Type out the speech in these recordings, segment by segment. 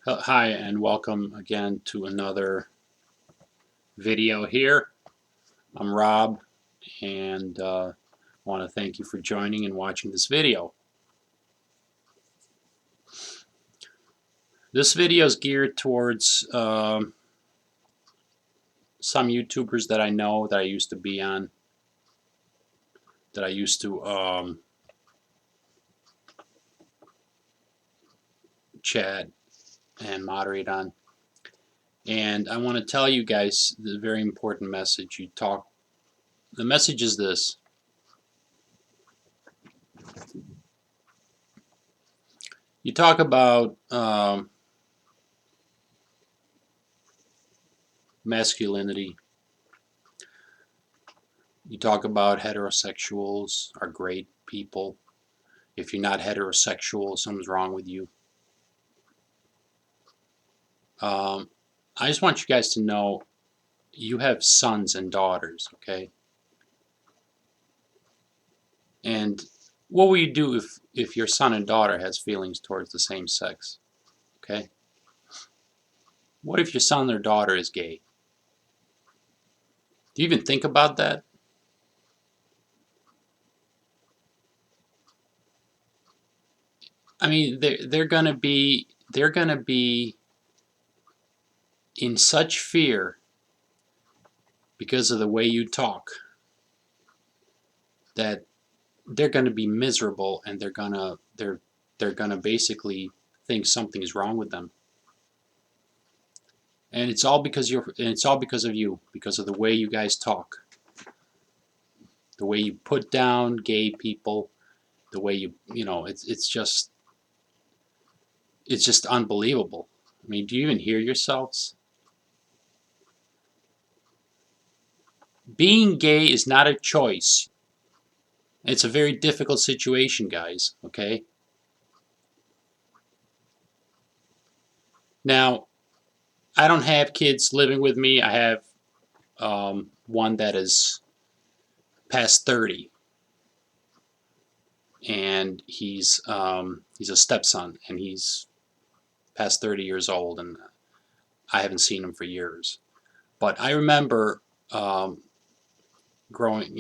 Hi, and welcome again to another video here. I'm Rob, and want to thank you for joining and watching this video. This video is geared towards some YouTubers that I know that I used to be on, that I used to chat and moderate on. And I want to tell you guys the very important message. The message is this. You talk about masculinity. You talk about heterosexuals are great people. If you're not heterosexual, something's wrong with you. I just want you guys to know you have sons and daughters, okay? And what will you do if your son and daughter has feelings towards the same sex, okay? What if your son or daughter is gay? Do you even think about that? I mean, they're gonna be in such fear because of the way you talk that they're going to be miserable, and they're going to basically think something's wrong with them. And it's all because of you, because of the way you guys talk, the way you put down gay people, the way it's just unbelievable. I mean, do you even hear yourselves? Being gay is not a choice. It's a very difficult situation, guys, okay? Now, I don't have kids living with me. I have one that is past 30, and he's a stepson, and he's past 30 years old, and I haven't seen him for years. But I remember growing,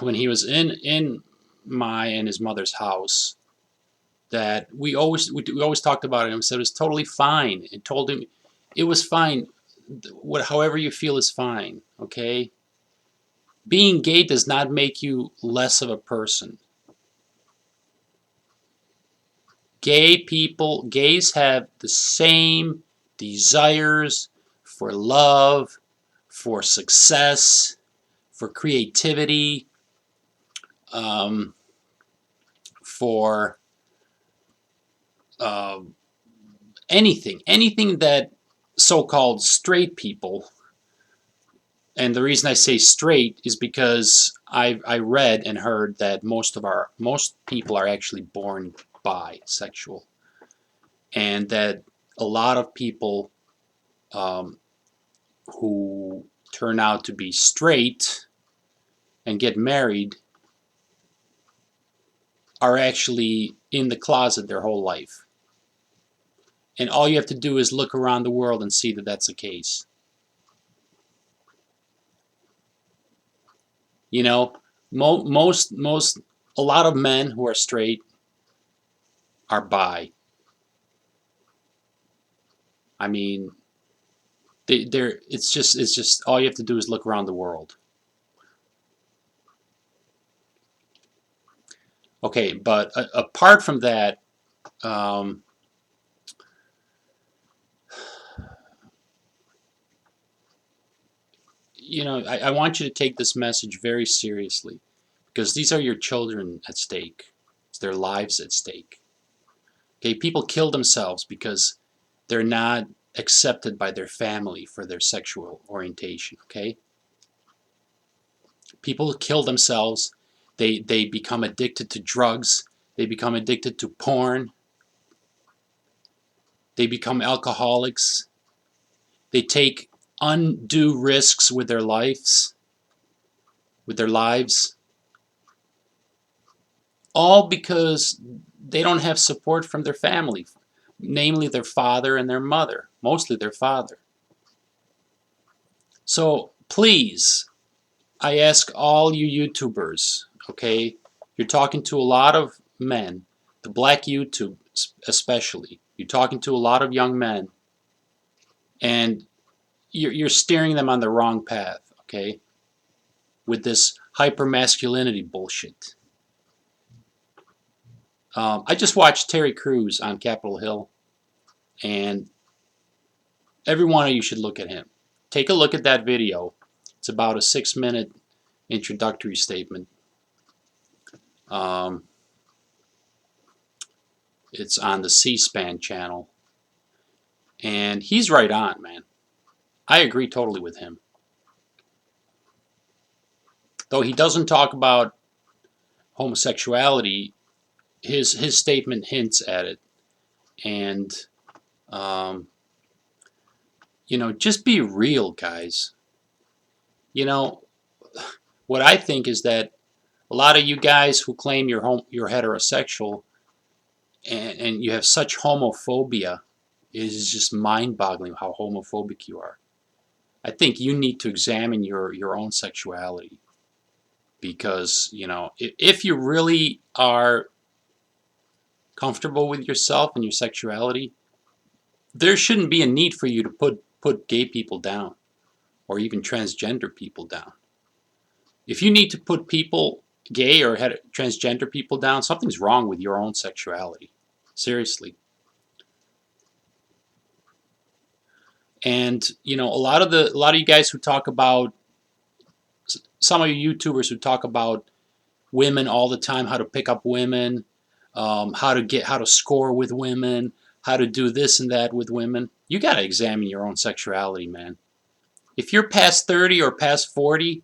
when he was in my and his mother's house, that we always talked about it, and we said it was totally fine, and told him it was fine. However you feel is fine, okay? Being gay does not make you less of a person. Gays have the same desires for love, for success, for creativity, um, for uh, anything that so-called straight people. And the reason I say straight is because I read and heard that most people are actually born bisexual, and that a lot of people um, who turn out to be straight and get married are actually in the closet their whole life. And all you have to do is look around the world and see that that's the case. You know, a lot of men who are straight are bi. I mean, it's just all you have to do is look around the world. Okay, but apart from that, um, I want you to take this message very seriously, because these are your children at stake. It's their lives at stake. Okay, people kill themselves because they're not accepted by their family for their sexual orientation. Okay, people kill themselves. They become addicted to drugs. They become addicted to porn. They become alcoholics. They take undue risks with their lives, all because they don't have support from their family, namely their father and their mother, mostly their father. So please, I ask all you YouTubers, okay, you're talking to a lot of men, the black YouTube especially, you're talking to a lot of young men, and you're steering them on the wrong path, okay, with this hypermasculinity bullshit. I just watched Terry Crews on Capitol Hill, and every one of you should look at him. Take a look at that video. It's about a 6-minute introductory statement. Um, it's on the C-SPAN channel, and he's right on, man. I agree totally with him. Though he doesn't talk about homosexuality, his statement hints at it. And um, just be real, guys. You know, what I think is that a lot of you guys who claim you're heterosexual and you have such homophobia, it is just mind-boggling how homophobic you are. I think you need to examine your own sexuality, because if you really are comfortable with yourself and your sexuality, there shouldn't be a need for you to put gay people down or even transgender people down. If you need to put people, gay or transgender people down, something's wrong with your own sexuality. Seriously. And a lot of you guys who talk about, some of you YouTubers who talk about women all the time, how to pick up women, how to score with women, how to do this and that with women. You got to examine your own sexuality, man. If you're past 30 or past 40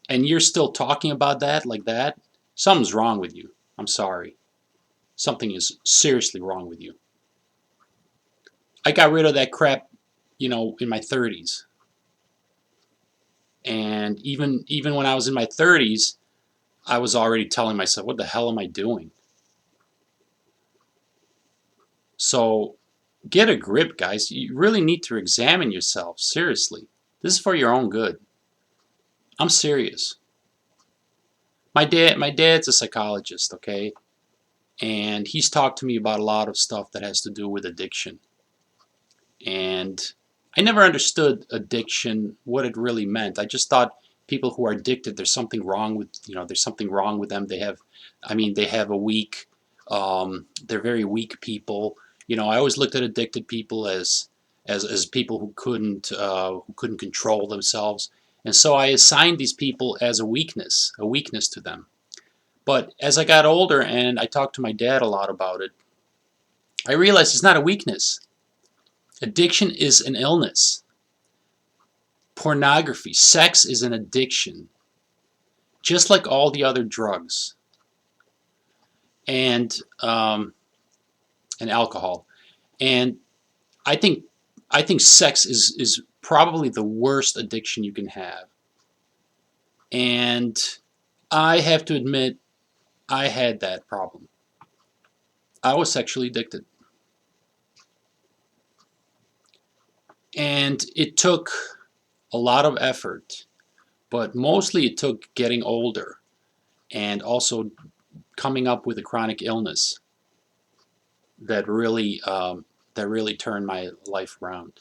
and you're still talking about that like that, something's wrong with you. I'm sorry. Something is seriously wrong with you. I got rid of that crap, in my 30s. And even when I was in my 30s, I was already telling myself, what the hell am I doing? So get a grip, guys. You really need to examine yourself, seriously. This is for your own good. I'm serious. My dad's a psychologist, okay? And he's talked to me about a lot of stuff that has to do with addiction. And I never understood addiction, what it really meant. I just thought people who are addicted, there's something wrong with, there's something wrong with them. They have a weak, they're very weak people. I always looked at addicted people as people who couldn't control themselves. And so I assigned these people as a weakness to them. But as I got older and I talked to my dad a lot about it, I realized it's not a weakness. Addiction is an illness. Pornography, sex is an addiction, just like all the other drugs and alcohol. And I think sex is probably the worst addiction you can have. And I have to admit, I had that problem. I was sexually addicted. And it took a lot of effort, but mostly it took getting older and also coming up with a chronic illness that really turned my life around.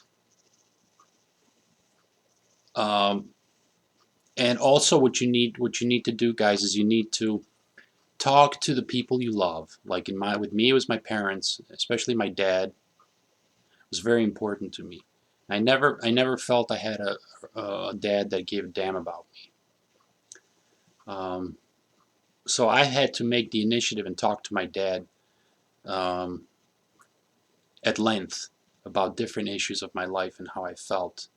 And also what you need to do, guys, is you need to talk to the people you love. Like with me, it was my parents, especially my dad. It was very important to me. I never felt I had a dad that gave a damn about me. So I had to make the initiative and talk to my dad at length about different issues of my life and how I felt.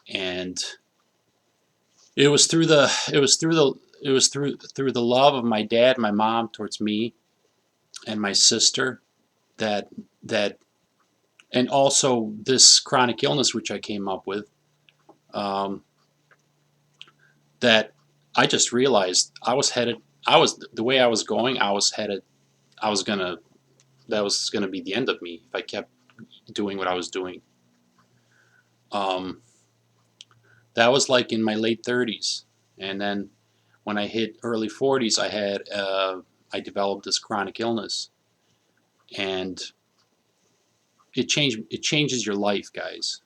And it was through the love of my dad, my mom towards me, and my sister, that and also this chronic illness which I came up with, that I just realized I was headed I was the way I was going. I was headed. I was gonna. That was gonna be the end of me if I kept doing what I was doing. Um, that was like in my late 30s, and then when I hit early 40s, I developed this chronic illness, and it changes your life, guys.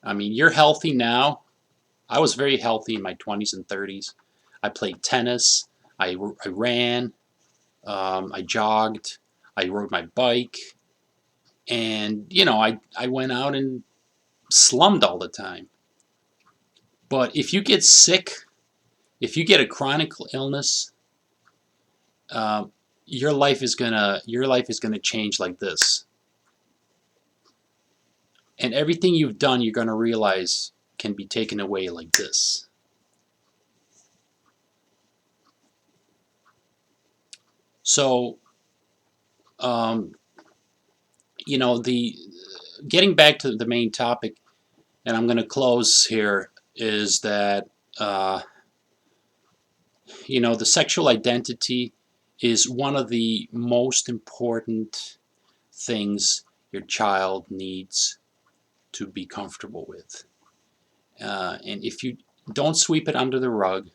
I mean, you're healthy now. I was very healthy in my 20s and 30s. I played tennis. I ran. I jogged. I rode my bike, and I went out and slummed all the time. But if you get sick, if you get a chronic illness, uh, your life is gonna change like this, and everything you've done, you're gonna realize can be taken away like this. So, um, the getting back to the main topic, and I'm gonna close here, is that uh, the sexual identity is one of the most important things your child needs to be comfortable with. And if you don't sweep it under the rug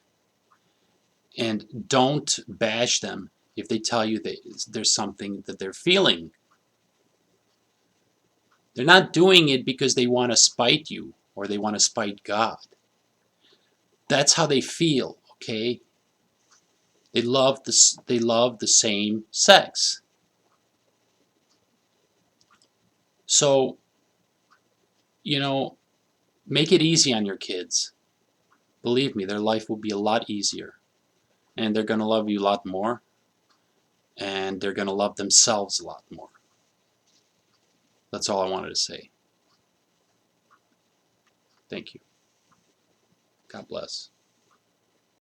and don't bash them if they tell you that there's something that they're feeling, they're not doing it because they want to spite you or they want to spite God. That's how they feel, okay? They love the same sex. So, you know, make it easy on your kids. Believe me, their life will be a lot easier. And they're going to love you a lot more. And they're going to love themselves a lot more. That's all I wanted to say. Thank you. God bless.